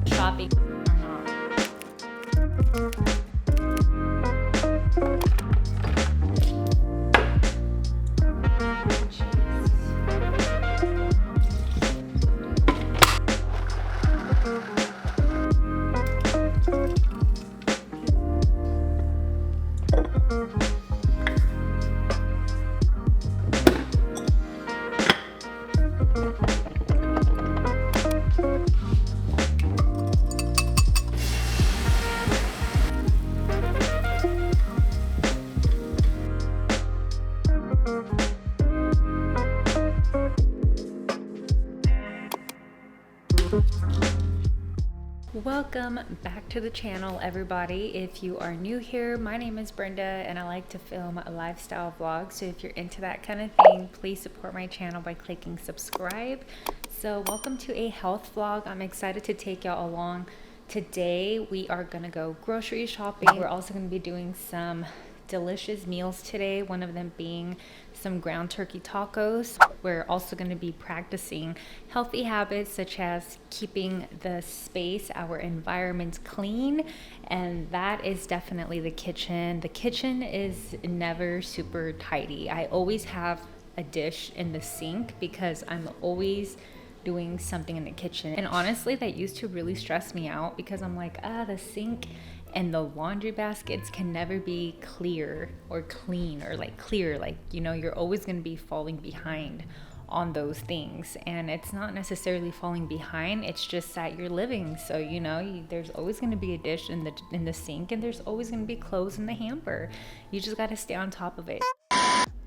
Shopping or not. Welcome back to the channel, everybody. If you are new here, my name is Brenda and I like to film a lifestyle vlog. So if you're into that kind of thing, please support my channel by clicking subscribe. So welcome to a health vlog. I'm excited to take y'all along. Today we are gonna go grocery shopping. We're also gonna be doing some delicious meals today, one of them being some ground turkey tacos. We're also going to be practicing healthy habits such as keeping the space, our environment clean, and that is definitely the kitchen. The kitchen is never super tidy. I always have a dish in the sink because I'm always doing something in the kitchen, and honestly that used to really stress me out because I'm like, the sink and the laundry baskets can never be clear or clean or like clear, like, you know, you're always going to be falling behind on those things. And it's not necessarily falling behind, it's just that you're living, so you know, there's always going to be a dish in the sink, and there's always going to be clothes in the hamper. You just got to stay on top of it.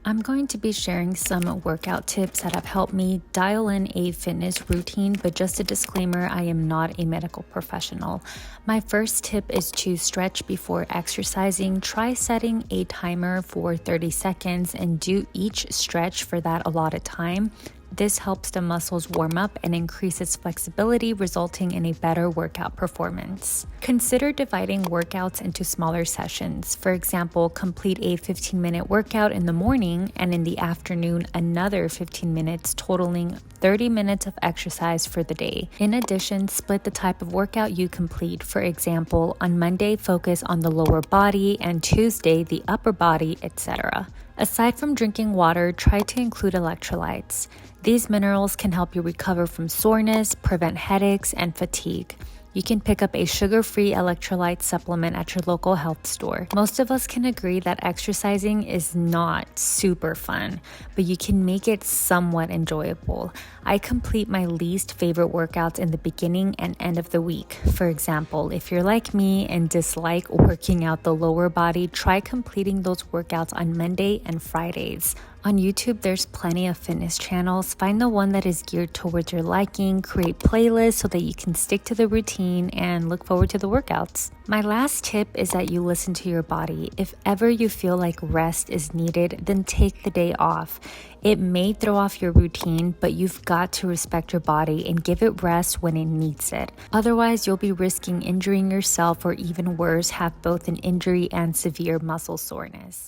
I'm going to be sharing some workout tips that have helped me dial in a fitness routine, but just a disclaimer, I am not a medical professional. My first tip is to stretch before exercising. Try setting a timer for 30 seconds and do each stretch for that allotted time. This helps the muscles warm up and increases flexibility, resulting in a better workout performance. Consider dividing workouts into smaller sessions. For example, complete a 15-minute workout in the morning and in the afternoon another 15 minutes, totaling 30 minutes of exercise for the day. In addition, split the type of workout you complete. For example, on Monday, focus on the lower body, and Tuesday, the upper body, etc. Aside from drinking water, try to include electrolytes. These minerals can help you recover from soreness, prevent headaches, and fatigue. You can pick up a sugar-free electrolyte supplement at your local health store. Most of us can agree that exercising is not super fun, but you can make it somewhat enjoyable. I complete my least favorite workouts in the beginning and end of the week. For example, if you're like me and dislike working out the lower body, try completing those workouts on Monday and Fridays. On YouTube, there's plenty of fitness channels. Find the one that is geared towards your liking, create playlists so that you can stick to the routine and look forward to the workouts. My last tip is that you listen to your body. If ever you feel like rest is needed, then take the day off. It may throw off your routine, but you've got to respect your body and give it rest when it needs it. Otherwise, you'll be risking injuring yourself, or even worse, have both an injury and severe muscle soreness.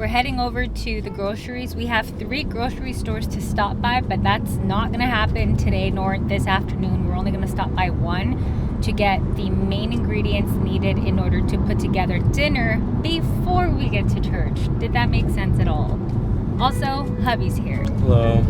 Heading over to the groceries. We have 3 grocery stores to stop by, but that's not going to happen today nor this afternoon. We're only going to stop by one to get the main ingredients needed in order to put together dinner before we get to church. Did that make sense at all? Also, hubby's here. Hello.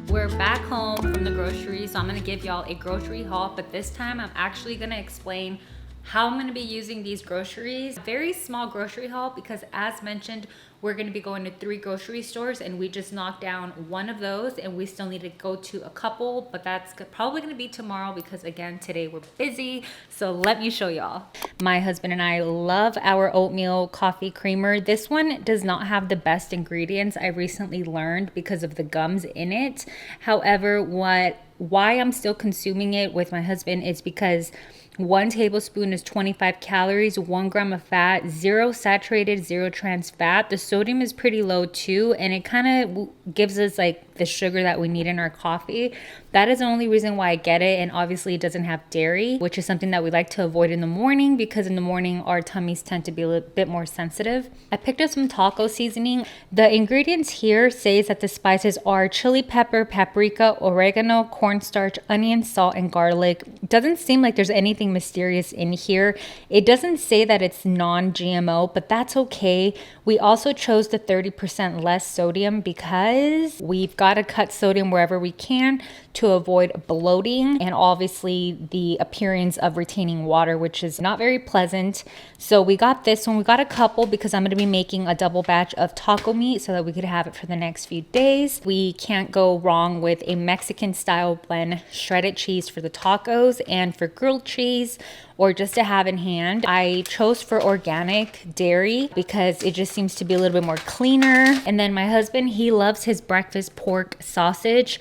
We're back home from the groceries, so I'm going to give y'all a grocery haul, but this time I'm actually going to explain How I'm going to be using these groceries. Very small grocery haul because, as mentioned, we're going to be going to 3 grocery stores and we just knocked down one of those and we still need to go to a couple, but that's probably going to be tomorrow because, again, today we're busy. So let me show y'all. My husband and I love our oatmeal coffee creamer. This one does not have the best ingredients, I recently learned, because of the gums in it. However, why I'm still consuming it with my husband is because 1 tablespoon is 25 calories, 1 gram of fat, 0 saturated, 0 trans fat. The sodium is pretty low too, and it kind of gives us like the sugar that we need in our coffee. That is the only reason why I get it, and obviously it doesn't have dairy, which is something that we like to avoid in the morning because in the morning our tummies tend to be a little bit more sensitive. I picked up some taco seasoning. The ingredients here says that the spices are chili pepper, paprika, oregano, cornstarch, onion, salt, and garlic. Doesn't seem like there's anything mysterious in here. It doesn't say that it's non-GMO, but that's okay. We also chose the 30% less sodium because we've got to cut sodium wherever we can to avoid bloating and obviously the appearance of retaining water, which is not very pleasant. So we got this one. We got a couple because I'm going to be making a double batch of taco meat so that we could have it for the next few days. We can't go wrong with a Mexican style blend shredded cheese for the tacos and for grilled cheese, or just to have in hand. I chose for organic dairy because it just seems to be a little bit more cleaner. And then my husband, he loves his breakfast pork sausage.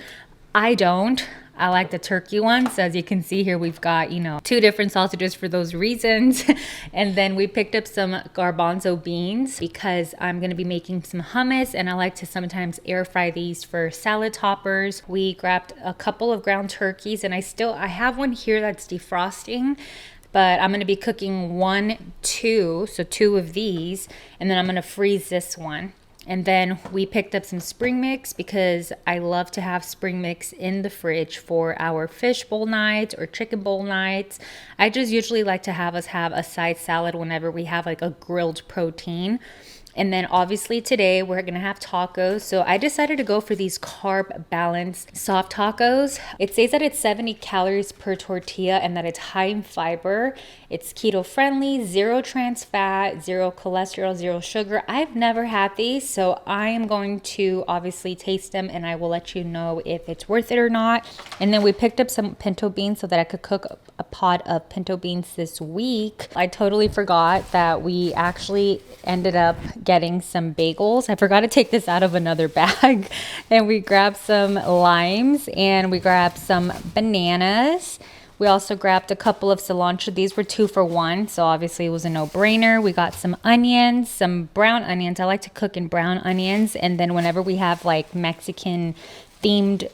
I don't. I like the turkey ones. As you can see here, we've got, 2 different sausages for those reasons. And then we picked up some garbanzo beans because I'm going to be making some hummus and I like to sometimes air fry these for salad toppers. We grabbed a couple of ground turkeys and I have one here that's defrosting. But I'm going to be cooking 2 of these, and then I'm going to freeze this one. And then we picked up some spring mix because I love to have spring mix in the fridge for our fish bowl nights or chicken bowl nights. I just usually like to have us have a side salad whenever we have like a grilled protein. And then obviously today we're going to have tacos. So I decided to go for these carb balanced soft tacos. It says that it's 70 calories per tortilla and that it's high in fiber. It's keto friendly, 0 trans fat, 0 cholesterol, 0 sugar. I've never had these, so I am going to obviously taste them and I will let you know if it's worth it or not. And then we picked up some pinto beans so that I could cook a pot of pinto beans this week. I totally forgot that we actually ended up getting some bagels. I forgot to take this out of another bag. And we grabbed some limes and we grabbed some bananas. We also grabbed a couple of cilantro. These were 2 for 1, so obviously it was a no-brainer. We got some onions, some brown onions. I like to cook in brown onions. And then whenever we have like Mexican themed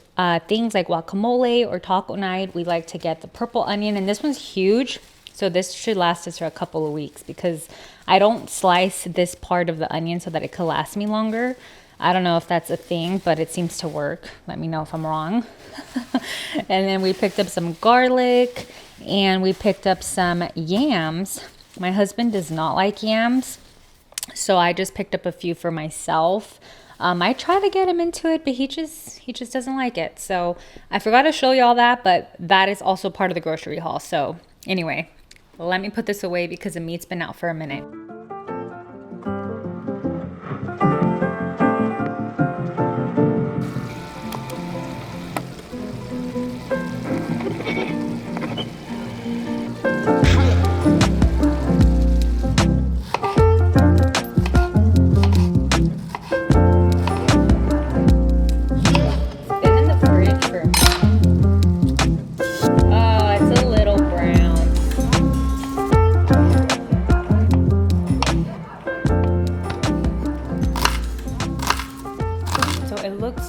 things like guacamole or taco night, we like to get the purple onion. And this one's huge, so this should last us for a couple of weeks because I don't slice this part of the onion so that it could last me longer. I don't know if that's a thing, but it seems to work. Let me know if I'm wrong. And then we picked up some garlic and we picked up some yams. My husband does not like yams, so I just picked up a few for myself. I try to get him into it, but he just doesn't like it. So I forgot to show you all that, but that is also part of the grocery haul. So anyway, let me put this away because the meat's been out for a minute.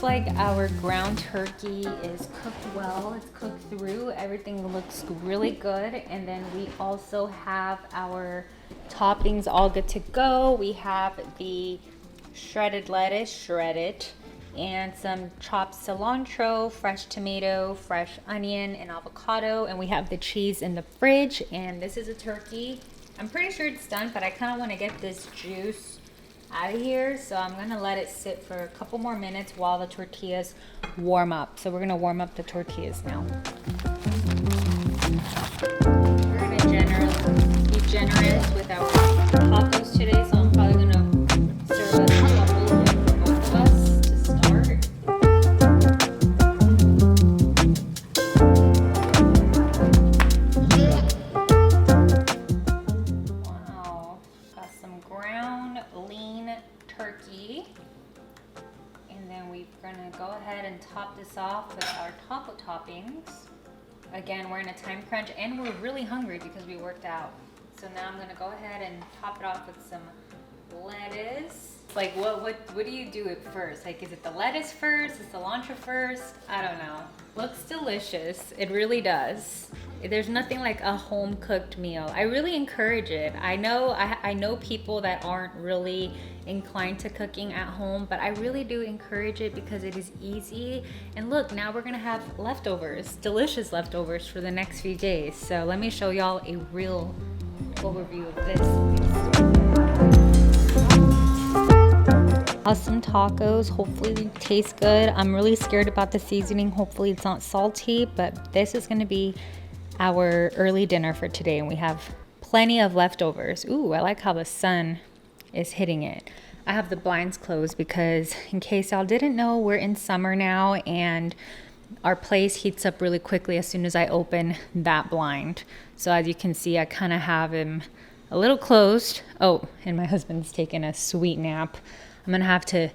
Like our ground turkey is cooked well. It's cooked through. Everything looks really good. And then we also have our toppings all good to go. We have the shredded lettuce, and some chopped cilantro, fresh tomato, fresh onion, and avocado. And we have the cheese in the fridge. And this is a turkey. I'm pretty sure it's done, but I kind of want to get this juice out of here, so I'm gonna let it sit for a couple more minutes while the tortillas warm up. So we're gonna warm up the tortillas now. We're gonna generally generous with our tacos today, so I'm probably gonna serve us a couple for both of us to start. Wow, got some ground lean turkey. And then we're gonna go ahead and top this off with our taco toppings. Again, we're in a time crunch and we're really hungry because we worked out. So now I'm gonna go ahead and top it off with some lettuce. Like what do you do it first? Like, is it the lettuce first? Is the cilantro first? I don't know. Looks delicious. It really does. There's nothing like a home cooked meal. I really encourage it. I know people that aren't really inclined to cooking at home, but I really do encourage it because it is easy. And look, now we're gonna have leftovers, delicious leftovers for the next few days. So let me show y'all a real overview of this. Awesome tacos, hopefully they taste good. I'm really scared about the seasoning. Hopefully it's not salty, but this is gonna be our early dinner for today, and we have plenty of leftovers. Ooh, I like how the sun is hitting it. I have the blinds closed because, in case y'all didn't know, we're in summer now and our place heats up really quickly as soon as I open that blind. So as you can see, I kind of have him a little closed. Oh, and my husband's taking a sweet nap. I'm gonna have to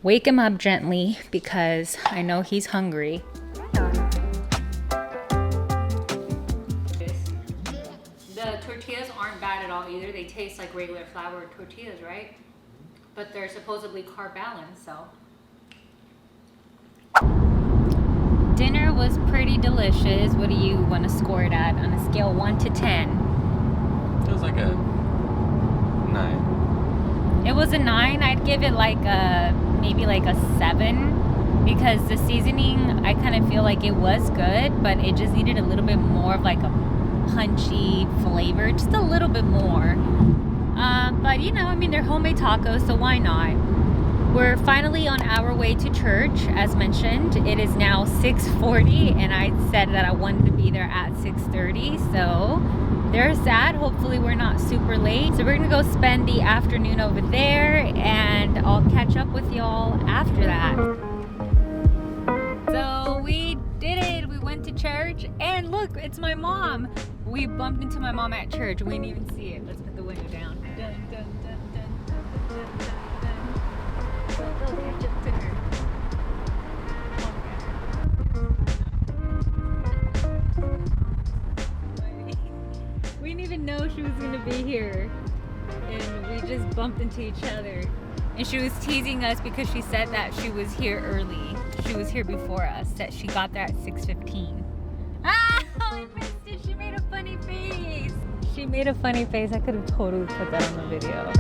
wake him up gently because I know he's hungry. The tortillas aren't bad at all either. They taste like regular flour tortillas, right? But they're supposedly carb balanced, so. Dinner was pretty delicious. What do you want to score it at on a scale 1 to 10? It was like a 9. It was a 9. I'd give it like maybe like a 7 because the seasoning, I kind of feel like it was good, but it just needed a little bit more of like a punchy flavor, just a little bit more. But you know, I mean, they're homemade tacos, so why not? We're finally on our way to church. As mentioned, it is now 6:40 and I said that I wanted to be there at 6:30, so there's that. Hopefully we're not super late. So we're gonna go spend the afternoon over there and I'll catch up with y'all after that. So we did it. We went to church and look, it's my mom. We bumped into my mom at church. We didn't even see it. Let's put the window down. Dun, dun, dun, dun, dun, dun, dun, dun. Go catch up to her. We didn't even know she was gonna be here, and we just bumped into each other. And she was teasing us because she said that she was here early. She was here before us. That she got there at 6:15. Ah, I missed it. She made a funny face. She made a funny face. I could have totally put that on the video.